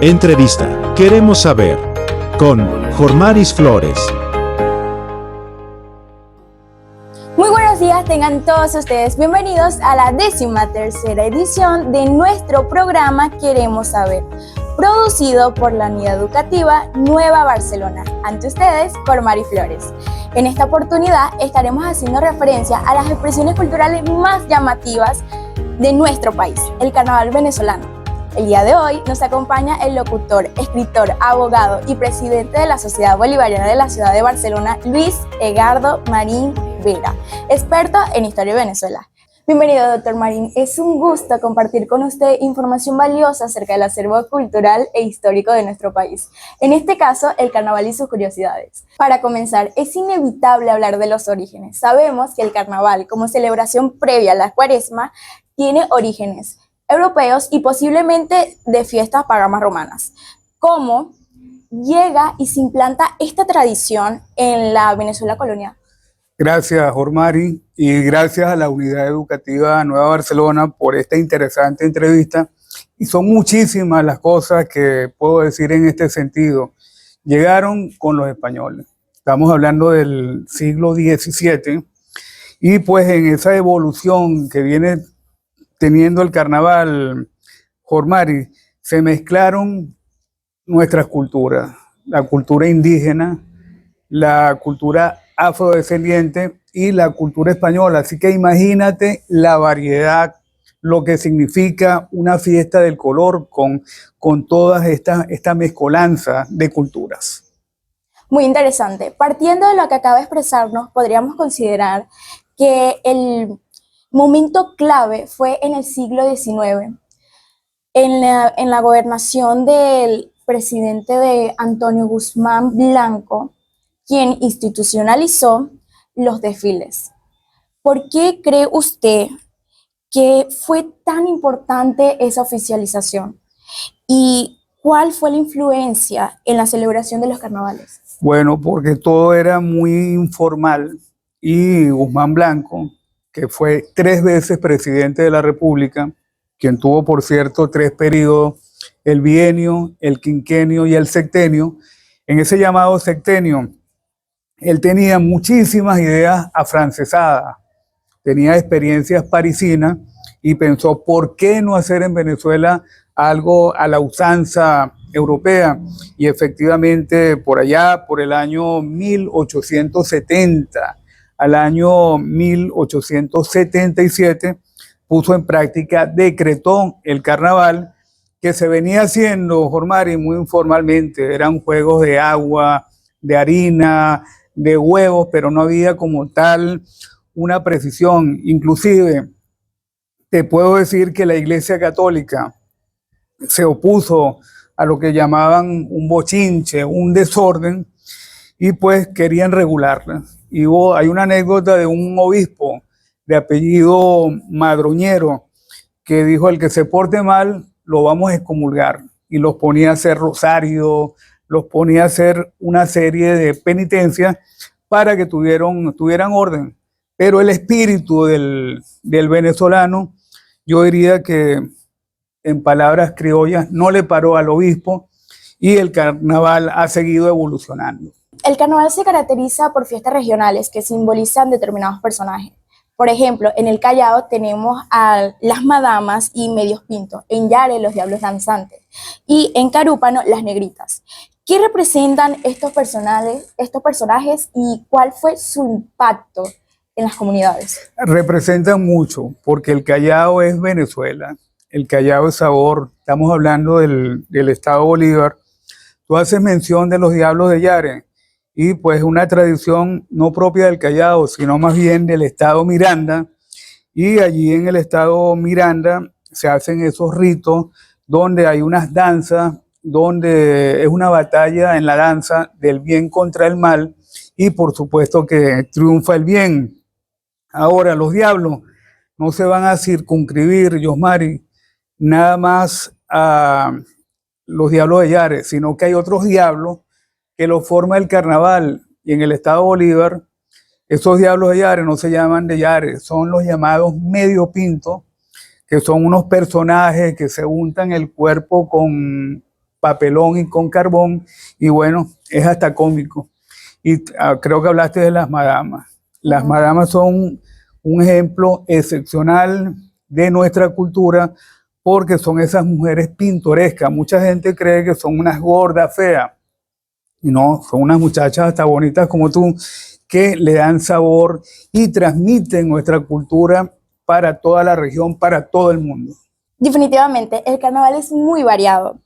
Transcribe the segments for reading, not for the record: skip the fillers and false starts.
Entrevista. Queremos saber. Con Jormaris Flores. Muy buenos días, tengan todos ustedes bienvenidos a la 13ª edición de nuestro programa Queremos Saber, producido por la Unidad Educativa Nueva Barcelona. Ante ustedes, Jormaris Flores. En esta oportunidad estaremos haciendo referencia a las expresiones culturales más llamativas de nuestro país, el carnaval venezolano. El día de hoy nos acompaña el locutor, escritor, abogado y presidente de la Sociedad Bolivariana de la Ciudad de Barcelona, Luis Edgardo Marín Vera, experto en historia de Venezuela. Bienvenido, doctor Marín. Es un gusto compartir con usted información valiosa acerca del acervo cultural e histórico de nuestro país. En este caso, el carnaval y sus curiosidades. Para comenzar, es inevitable hablar de los orígenes. Sabemos que el carnaval, como celebración previa a la Cuaresma, tiene orígenes europeos y posiblemente de fiestas paganas romanas. ¿Cómo llega y se implanta esta tradición en la Venezuela colonial? Gracias, Jormari, y gracias a la Unidad Educativa Nueva Barcelona por esta interesante entrevista. Y son muchísimas las cosas que puedo decir en este sentido. Llegaron con los españoles. Estamos hablando del siglo XVII, y pues en esa evolución que viene teniendo el carnaval, Jormari, se mezclaron nuestras culturas, la cultura indígena, la cultura afrodescendiente y la cultura española. Así que imagínate la variedad, lo que significa una fiesta del color con todas esta mezcolanza de culturas. Muy interesante. Partiendo de lo que acaba de expresarnos, podríamos considerar que el momento clave fue en el siglo XIX, en la gobernación del presidente de Antonio Guzmán Blanco, quien institucionalizó los desfiles. ¿Por qué cree usted que fue tan importante esa oficialización? ¿Y cuál fue la influencia en la celebración de los carnavales? Bueno, porque todo era muy informal y Guzmán Blanco, que fue 3 veces presidente de la República, quien tuvo, por cierto, 3 periodos, el bienio, el quinquenio y el sextenio. En ese llamado sextenio, él tenía muchísimas ideas afrancesadas, tenía experiencias parisinas y pensó, ¿por qué no hacer en Venezuela algo a la usanza europea? Y efectivamente, por allá, por el año 1870, al año 1877, puso en práctica, decretó el carnaval, que se venía haciendo, Jormari, muy informalmente. Eran juegos de agua, de harina, de huevos, pero no había como tal una precisión. Inclusive, te puedo decir que la Iglesia Católica se opuso a lo que llamaban un bochinche, un desorden, y pues querían regularla. Y hay una anécdota de un obispo de apellido Madroñero que dijo: el que se porte mal lo vamos a excomulgar, y los ponía a hacer rosario, los ponía a hacer una serie de penitencias para que tuvieran orden. Pero el espíritu del venezolano, yo diría que en palabras criollas, no le paró al obispo, y el carnaval ha seguido evolucionando. El carnaval se caracteriza por fiestas regionales que simbolizan determinados personajes. Por ejemplo, en el Callao tenemos a las madamas y medios pintos, en Yare los diablos danzantes y en Carúpano las negritas. ¿Qué representan estos personajes y cuál fue su impacto en las comunidades? Representan mucho, porque el Callao es Venezuela, el Callao es sabor. Estamos hablando del Estado Bolívar. Tú haces mención de los diablos de Yare, y pues una tradición no propia del Callao, sino más bien del Estado Miranda, y allí en el Estado Miranda se hacen esos ritos donde hay unas danzas, donde es una batalla en la danza del bien contra el mal, y por supuesto que triunfa el bien. Ahora, los diablos no se van a circunscribir, Yosmari, nada más a los diablos de Yare, sino que hay otros diablos que lo forma el carnaval. Y en el Estado Bolívar, esos diablos de Yare no se llaman de Yare, son los llamados medio pintos, que son unos personajes que se untan el cuerpo con papelón y con carbón, y bueno, es hasta cómico. Y creo que hablaste de las madamas. Las madamas son un ejemplo excepcional de nuestra cultura porque son esas mujeres pintorescas. Mucha gente cree que son unas gordas, feas. Y no, son unas muchachas hasta bonitas como tú que le dan sabor y transmiten nuestra cultura para toda la región, para todo el mundo. Definitivamente, el carnaval es muy variado.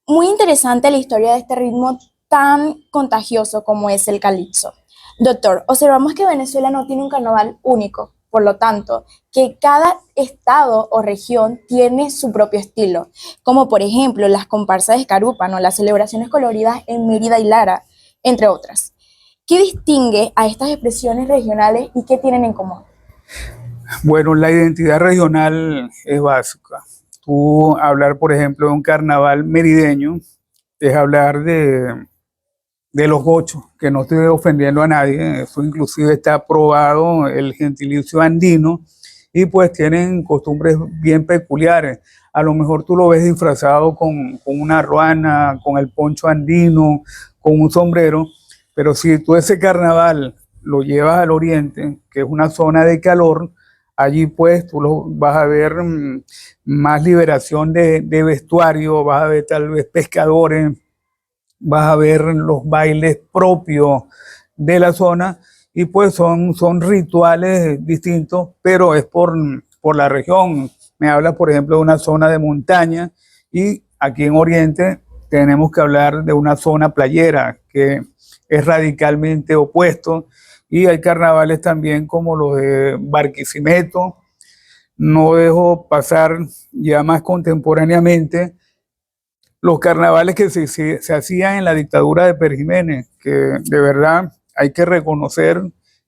Muy interesante la historia de este ritmo tan contagioso como es el calipso. Doctor, observamos que Venezuela no tiene un carnaval único, por lo tanto, que cada estado o región tiene su propio estilo, como por ejemplo las comparsas de Escarúpano, las celebraciones coloridas en Mérida y Lara, entre otras. ¿Qué distingue a estas expresiones regionales y qué tienen en común? Bueno, la identidad regional es básica. Tú hablar, por ejemplo, de un carnaval merideño, es hablar de los gochos, que no estoy ofendiendo a nadie, eso inclusive está aprobado el gentilicio andino, y pues tienen costumbres bien peculiares. A lo mejor tú lo ves disfrazado con una ruana, con el poncho andino, con un sombrero, pero si tú ese carnaval lo llevas al oriente, que es una zona de calor, allí pues tú lo vas a ver más liberación de vestuario, vas a ver tal vez pescadores, vas a ver los bailes propios de la zona y pues son rituales distintos, pero es por la región. Me habla, por ejemplo, de una zona de montaña y aquí en Oriente tenemos que hablar de una zona playera que es radicalmente opuesto y hay carnavales también como los de Barquisimeto. No dejo pasar ya más contemporáneamente los carnavales que se hacían en la dictadura de Pérez Jiménez, que de verdad hay que reconocer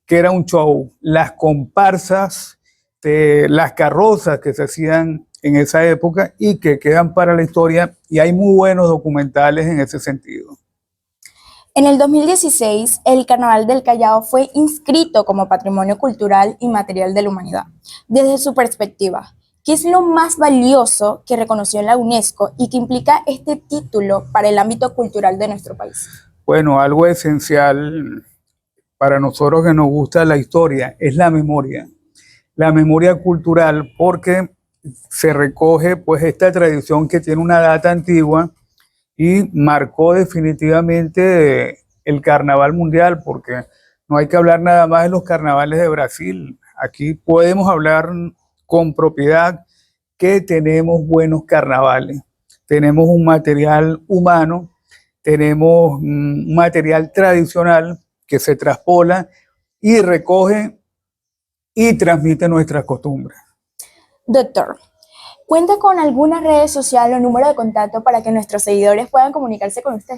que era un show. Las comparsas, las carrozas que se hacían en esa época y que quedan para la historia, y hay muy buenos documentales en ese sentido. En el 2016, el Carnaval del Callao fue inscrito como Patrimonio Cultural y Material de la Humanidad. Desde su perspectiva, ¿qué es lo más valioso que reconoció en la UNESCO y que implica este título para el ámbito cultural de nuestro país? Bueno, algo esencial para nosotros que nos gusta la historia es la memoria cultural, porque se recoge pues esta tradición que tiene una data antigua y marcó definitivamente el carnaval mundial, porque no hay que hablar nada más de los carnavales de Brasil. Aquí podemos hablar con propiedad que tenemos buenos carnavales. Tenemos un material humano, tenemos un material tradicional que se traspola y recoge y transmite nuestras costumbres. Doctor, ¿cuenta con alguna red social o número de contacto para que nuestros seguidores puedan comunicarse con usted?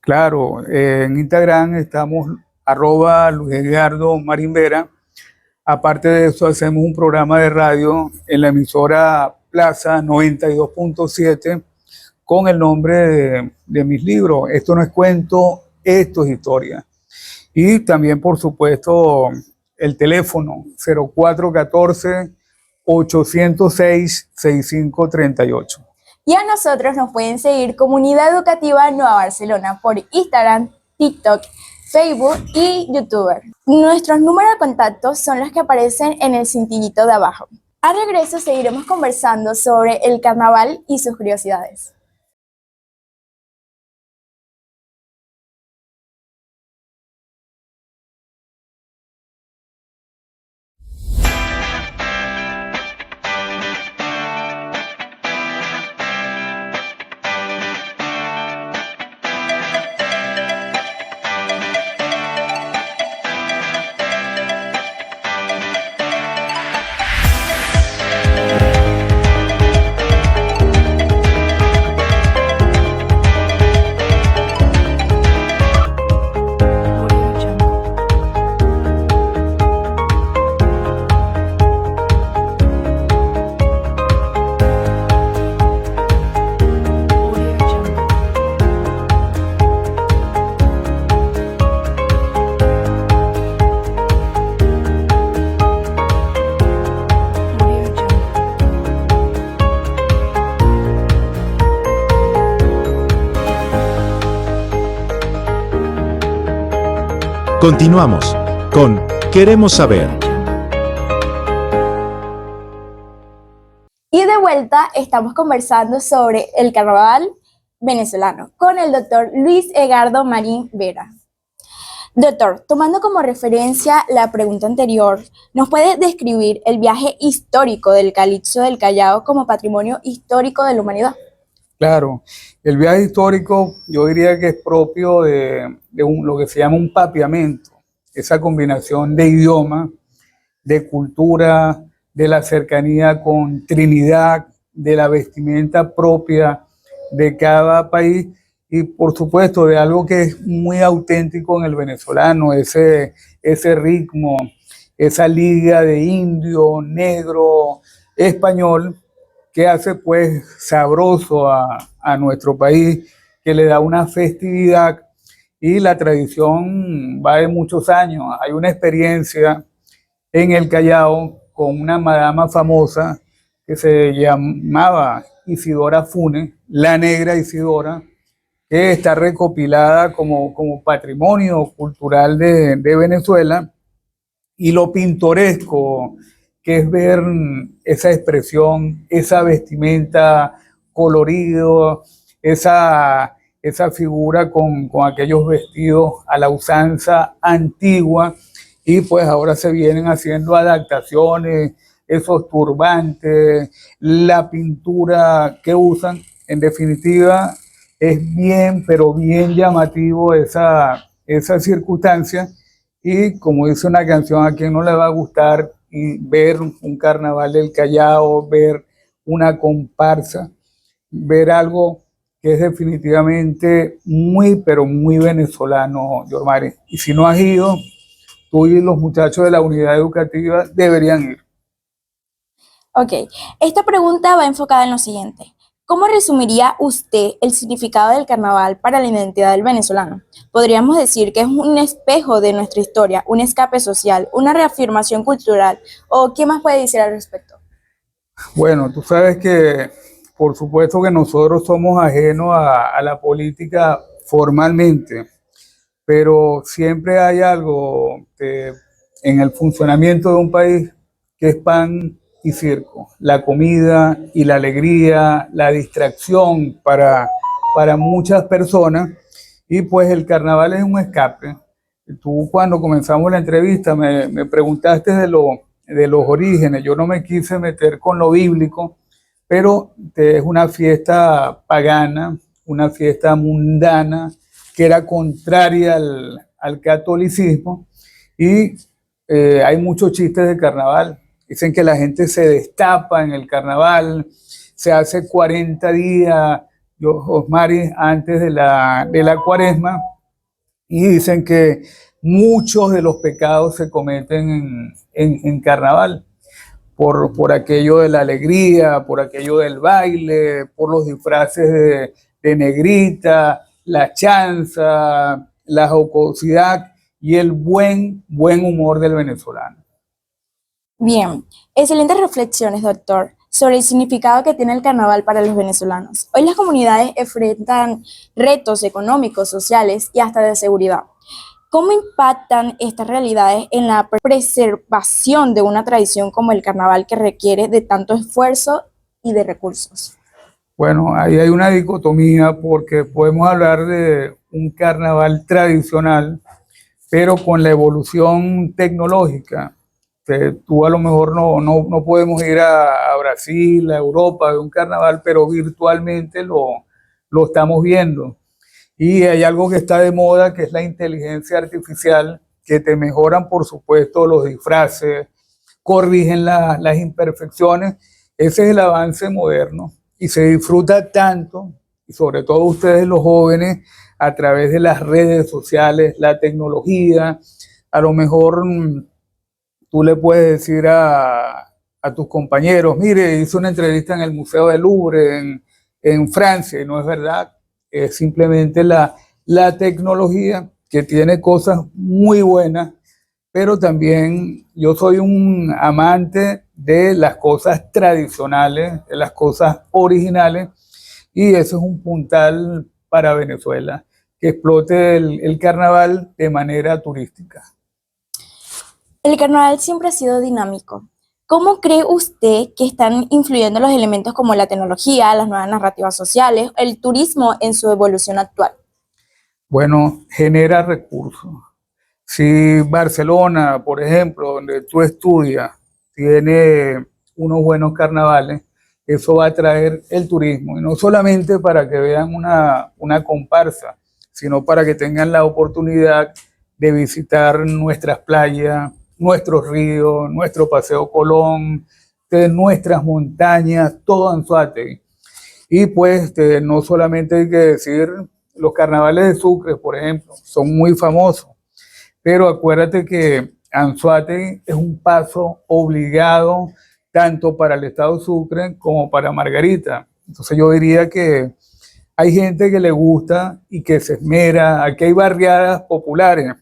Claro, en Instagram estamos @LuisEdgardoMarinvera. Aparte de eso, hacemos un programa de radio en la emisora Plaza 92.7 con el nombre de mis libros. Esto no es cuento, esto es historia. Y también, por supuesto, el teléfono 0414-806-6538. Y a nosotros nos pueden seguir Comunidad Educativa Nueva Barcelona por Instagram, TikTok, Facebook y YouTube. Nuestros números de contacto son los que aparecen en el cintillito de abajo. A regreso seguiremos conversando sobre el carnaval y sus curiosidades. Continuamos con Queremos Saber. Y de vuelta estamos conversando sobre el carnaval venezolano con el doctor Luis Edgardo Marín Vera. Doctor, tomando como referencia la pregunta anterior, ¿nos puede describir el viaje histórico del Calipso del Callao como patrimonio histórico de la humanidad? Claro, el viaje histórico yo diría que es propio lo que se llama un papiamento, esa combinación de idioma, de cultura, de la cercanía con Trinidad, de la vestimenta propia de cada país y por supuesto de algo que es muy auténtico en el venezolano, ese ritmo, esa liga de indio, negro, español, que hace pues sabroso a nuestro país, que le da una festividad y la tradición va de muchos años. Hay una experiencia en el Callao con una madama famosa que se llamaba Isidora Funes, la Negra Isidora, que está recopilada como patrimonio cultural de Venezuela, y lo pintoresco que es ver esa expresión, esa vestimenta colorido, esa figura con aquellos vestidos a la usanza antigua, y pues ahora se vienen haciendo adaptaciones, esos turbantes, la pintura que usan. En definitiva, es bien, pero bien llamativo esa circunstancia. Y como dice una canción, a quien no le va a gustar y ver un carnaval del Callao, ver una comparsa, ver algo que es definitivamente muy, pero muy venezolano, Yormari. Y si no has ido, tú y los muchachos de la unidad educativa deberían ir. Ok, esta pregunta va enfocada en lo siguiente. ¿Cómo resumiría usted el significado del carnaval para la identidad del venezolano? Podríamos decir que es un espejo de nuestra historia, un escape social, una reafirmación cultural, ¿o qué más puede decir al respecto? Bueno, tú sabes que por supuesto que nosotros somos ajenos a la política formalmente, pero siempre hay algo en el funcionamiento de un país que es pan y circo, la comida y la alegría, la distracción para muchas personas, y pues el carnaval es un escape. Tú cuando comenzamos la entrevista me preguntaste de los orígenes. Yo no me quise meter con lo bíblico, pero es una fiesta pagana, una fiesta mundana que era contraria al catolicismo, y hay muchos chistes de carnaval. Dicen que la gente se destapa en el carnaval, se hace 40 días, Osmari, antes de la cuaresma, y dicen que muchos de los pecados se cometen en carnaval, por aquello de la alegría, por aquello del baile, por los disfraces de negrita, la chanza, la jocosidad y el buen humor del venezolano. Bien, excelentes reflexiones, doctor, sobre el significado que tiene el carnaval para los venezolanos. Hoy las comunidades enfrentan retos económicos, sociales y hasta de seguridad. ¿Cómo impactan estas realidades en la preservación de una tradición como el carnaval que requiere de tanto esfuerzo y de recursos? Bueno, ahí hay una dicotomía porque podemos hablar de un carnaval tradicional, pero con la evolución tecnológica. Tú a lo mejor no podemos ir a Brasil, a Europa, de un carnaval, pero virtualmente lo estamos viendo. Y hay algo que está de moda, que es la inteligencia artificial, que te mejoran, por supuesto, los disfraces, corrigen las imperfecciones. Ese es el avance moderno y se disfruta tanto, y sobre todo ustedes los jóvenes, a través de las redes sociales, la tecnología. A lo mejor tú le puedes decir a tus compañeros, mire, hice una entrevista en el Museo del Louvre en Francia, y no es verdad. Es simplemente la tecnología, que tiene cosas muy buenas, pero también yo soy un amante de las cosas tradicionales, de las cosas originales, y eso es un puntal para Venezuela. que explote el carnaval de manera turística. El carnaval siempre ha sido dinámico. ¿Cómo cree usted que están influyendo los elementos como la tecnología, las nuevas narrativas sociales, el turismo en su evolución actual? Bueno, genera recursos. Si Barcelona, por ejemplo, donde tú estudias, tiene unos buenos carnavales, eso va a atraer el turismo. Y no solamente para que vean una comparsa, sino para que tengan la oportunidad de visitar nuestras playas, nuestros ríos, nuestro Paseo Colón, de nuestras montañas, todo Anzoátegui. Y pues no solamente hay que decir, los carnavales de Sucre, por ejemplo, son muy famosos, pero acuérdate que Anzoátegui es un paso obligado tanto para el estado de Sucre como para Margarita. Entonces yo diría que hay gente que le gusta y que se esmera. Aquí hay barriadas populares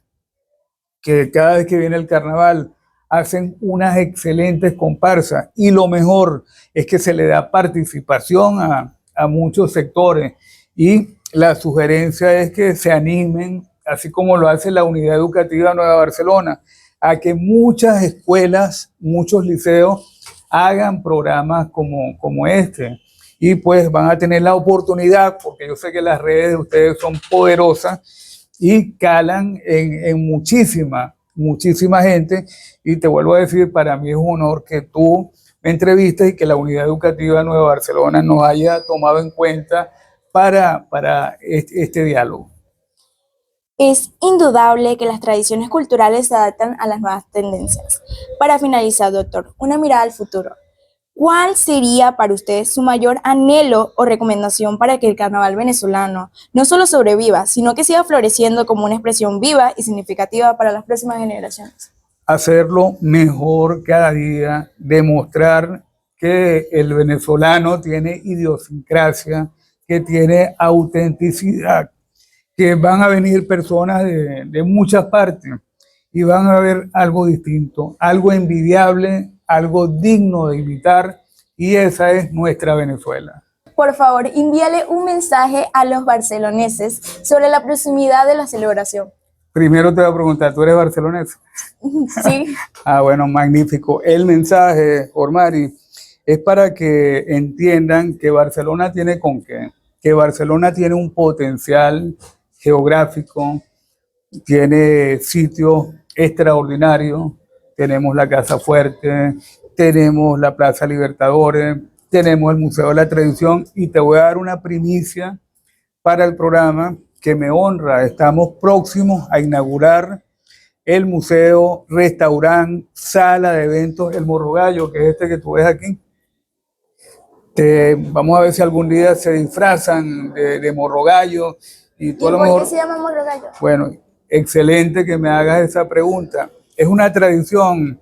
que cada vez que viene el carnaval hacen unas excelentes comparsas y lo mejor es que se le da participación a muchos sectores y la sugerencia es que se animen, así como lo hace la Unidad Educativa Nueva Barcelona, a que muchas escuelas, muchos liceos hagan programas como este y pues van a tener la oportunidad, porque yo sé que las redes de ustedes son poderosas y calan en muchísima gente. Y te vuelvo a decir, para mí es un honor que tú me entrevistes y que la Unidad Educativa de Nueva Barcelona nos haya tomado en cuenta para este diálogo. Es indudable que las tradiciones culturales se adaptan a las nuevas tendencias. Para finalizar, doctor, una mirada al futuro. ¿Cuál sería para usted su mayor anhelo o recomendación para que el carnaval venezolano no solo sobreviva, sino que siga floreciendo como una expresión viva y significativa para las próximas generaciones? Hacerlo mejor cada día, demostrar que el venezolano tiene idiosincrasia, que tiene autenticidad, que van a venir personas de muchas partes y van a ver algo distinto, algo envidiable, algo digno de imitar, y esa es nuestra Venezuela. Por favor, envíale un mensaje a los barceloneses sobre la proximidad de la celebración. Primero te voy a preguntar, ¿tú eres barcelonés? Sí. Bueno, magnífico. El mensaje, Ormari, es para que entiendan que Barcelona tiene con qué, que Barcelona tiene un potencial geográfico, tiene sitios extraordinarios, tenemos la Casa Fuerte, tenemos la Plaza Libertadores, tenemos el Museo de la Tradición y te voy a dar una primicia para el programa que me honra. Estamos próximos a inaugurar el museo, restaurante, sala de eventos, el Morro Gallo, que es este que tú ves aquí. Vamos a ver si algún día se disfrazan de Morro Gallo. ¿Y por qué se llama Morro Gallo? Bueno, excelente que me hagas esa pregunta. Es una tradición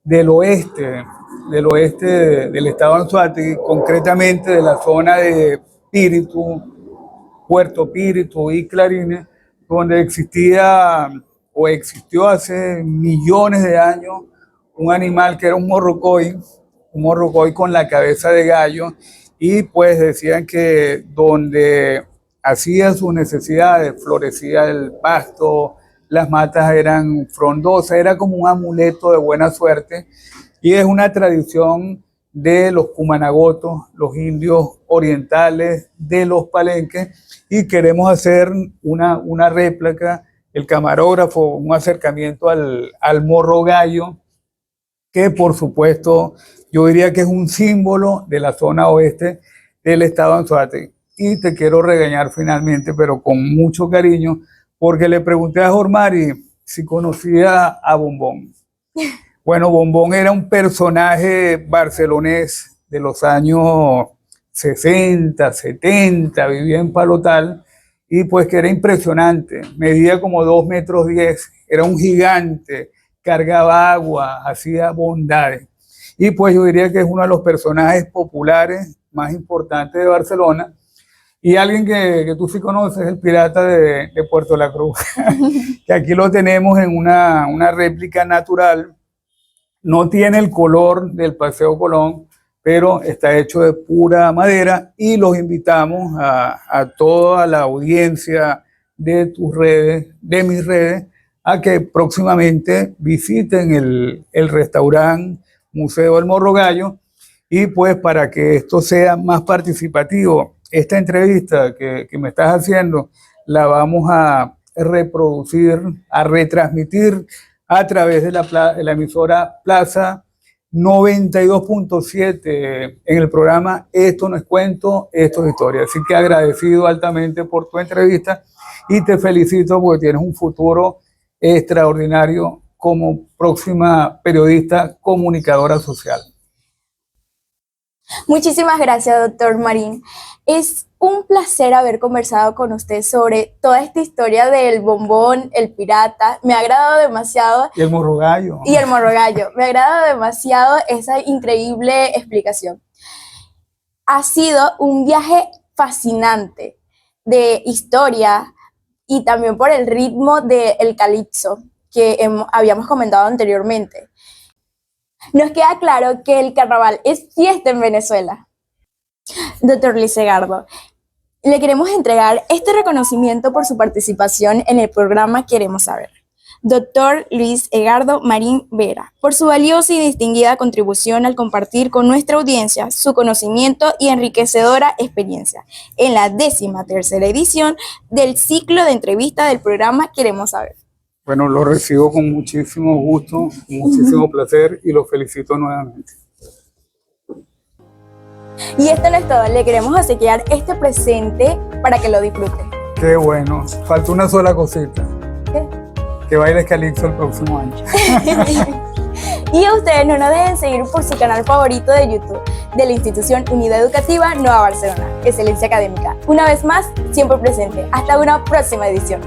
del oeste del estado de Anzoátegui, concretamente de la zona de Píritu, Puerto Píritu y Clarines, donde existía o existió hace millones de años un animal que era un morrocoy con la cabeza de gallo, y pues decían que donde hacía sus necesidades florecía el pasto, las matas eran frondosas, era como un amuleto de buena suerte, y es una tradición de los cumanagotos, los indios orientales, de los palenques, y queremos hacer una réplica, el camarógrafo, un acercamiento al Morro Gallo, que por supuesto yo diría que es un símbolo de la zona oeste del estado de Anzoátegui. Y te quiero regañar finalmente, pero con mucho cariño, porque le pregunté a Jormari si conocía a Bombón. Bueno, Bombón era un personaje barcelonés de los años 60, 70, vivía en Palotal, y pues que era impresionante, medía como 2,10 metros, era un gigante, cargaba agua, hacía bondades. Y pues yo diría que es uno de los personajes populares más importantes de Barcelona. Y alguien que tú sí conoces, el pirata de Puerto La Cruz, que aquí lo tenemos en una réplica natural. No tiene el color del Paseo Colón, pero está hecho de pura madera, y los invitamos a toda la audiencia de tus redes, de mis redes, a que próximamente visiten el restaurante Museo del Morro Gallo, y pues para que esto sea más participativo, esta entrevista que me estás haciendo la vamos a reproducir, a retransmitir a través de la emisora Plaza 92.7 en el programa Esto no es cuento, esto es historia. Así que agradecido altamente por tu entrevista y te felicito porque tienes un futuro extraordinario como próxima periodista comunicadora social. Muchísimas gracias, doctor Marín. Es un placer haber conversado con usted sobre toda esta historia del bombón, el pirata. Me ha agradado demasiado. Y el morro gallo. Y el morro gallo. Me ha agradado demasiado esa increíble explicación. Ha sido un viaje fascinante de historia y también por el ritmo del calipso que habíamos comentado anteriormente. Nos queda claro que el carnaval es fiesta en Venezuela. Doctor Luis Egardo, le queremos entregar este reconocimiento por su participación en el programa Queremos Saber. Doctor Luis Egardo Marín Vera, por su valiosa y distinguida contribución al compartir con nuestra audiencia su conocimiento y enriquecedora experiencia en la 13ª edición del ciclo de entrevistas del programa Queremos Saber. Bueno, lo recibo con muchísimo gusto, muchísimo placer y lo felicito nuevamente. Y esto no es todo, le queremos obsequiar este presente para que lo disfrute. Qué bueno, falta una sola cosita. ¿Qué? Que bailes calipso el próximo año. Y a ustedes no nos dejen seguir por su canal favorito de YouTube de la Institución Unidad Educativa Nueva Barcelona, Excelencia Académica. Una vez más, siempre presente. Hasta una próxima edición.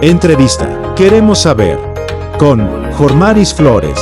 Entrevista. Queremos saber. Con Jormaris Flores.